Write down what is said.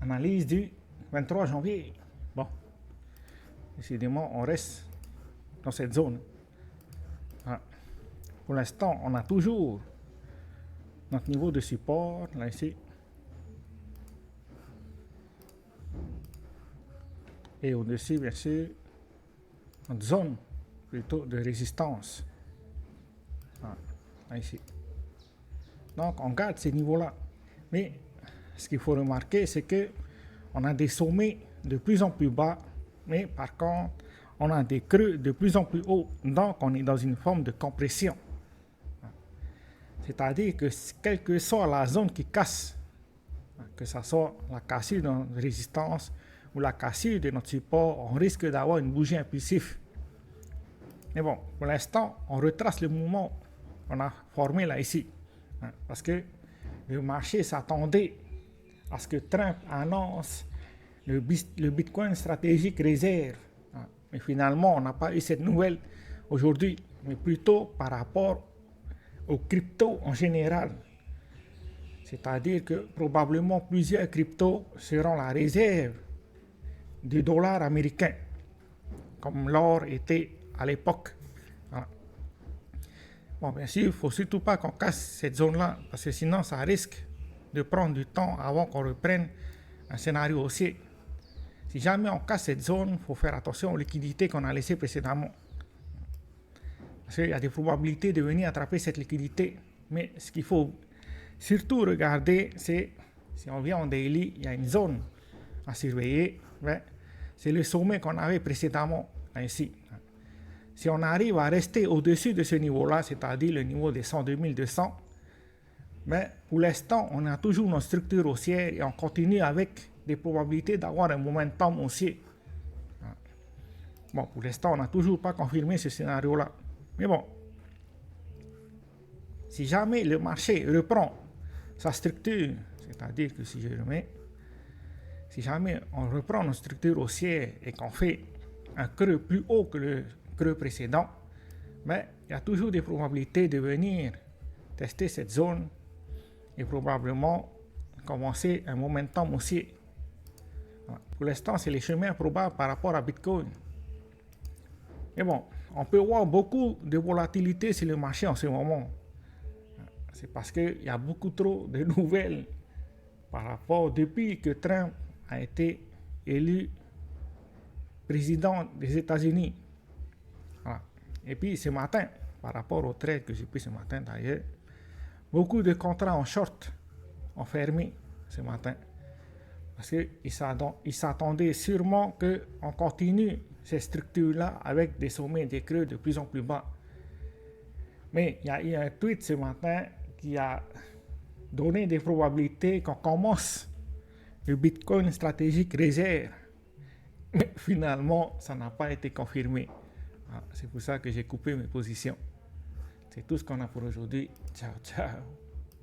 Analyse du 23 janvier. Bon, décidément, on reste dans cette zone. Ah. Pour l'instant, on a toujours notre niveau de support, là ici. Et au-dessus, bien sûr, notre zone plutôt de résistance. Ah, là ici. Donc, on garde ces niveaux-là. Mais ce qu'il faut remarquer, c'est que on a des sommets de plus en plus bas, mais par contre, on a des creux de plus en plus hauts. Donc, on est dans une forme de compression. C'est-à-dire que quelle que soit la zone qui casse, que ce soit la cassure de notre résistance ou la cassure de notre support, on risque d'avoir une bougie impulsive. Mais bon, pour l'instant, on retrace le mouvement qu'on a formé là ici. Parce que le marché s'attendait à ce que Trump annonce le Bitcoin stratégique réserve. Mais finalement, on n'a pas eu cette nouvelle aujourd'hui, mais plutôt par rapport aux cryptos en général. C'est-à-dire que probablement plusieurs cryptos seront la réserve du dollar américain, comme l'or était à l'époque. Voilà. Bon, bien sûr, il ne faut surtout pas qu'on casse cette zone-là, parce que sinon, ça risque de prendre du temps avant qu'on reprenne un scénario haussier. Si jamais on casse cette zone, il faut faire attention aux liquidités qu'on a laissées précédemment. Parce qu'il y a des probabilités de venir attraper cette liquidité. Mais ce qu'il faut surtout regarder, c'est, si on vient en daily, il y a une zone à surveiller. C'est le sommet qu'on avait précédemment, là, ici. Si on arrive à rester au-dessus de ce niveau-là, c'est-à-dire le niveau des 102 200, mais pour l'instant, on a toujours notre structure haussière et on continue avec des probabilités d'avoir un momentum haussier. Bon, pour l'instant, on n'a toujours pas confirmé ce scénario-là. Mais bon, si jamais le marché reprend sa structure, c'est-à-dire que si je remets, si jamais on reprend notre structure haussière et qu'on fait un creux plus haut que le creux précédent, mais il y a toujours des probabilités de venir tester cette zone et probablement commencer un momentum haussier. Pour l'instant, c'est les chemins probables par rapport à Bitcoin. Mais bon, on peut voir beaucoup de volatilité sur le marché en ce moment. C'est parce qu'il y a beaucoup trop de nouvelles par rapport, depuis que Trump a été élu président des États-Unis. Voilà. Et puis ce matin, par rapport au trade que j'ai pris ce matin d'ailleurs, beaucoup de contrats en short ont fermé ce matin. Parce qu'ils s'attendaient sûrement qu'on continue ces structures-là avec des sommets et des creux de plus en plus bas. Mais il y a eu un tweet ce matin qui a donné des probabilités qu'on commence le Bitcoin stratégique réserve. Mais finalement, ça n'a pas été confirmé. C'est pour ça que j'ai coupé mes positions. C'est tout ce qu'on a pour aujourd'hui. Ciao, ciao.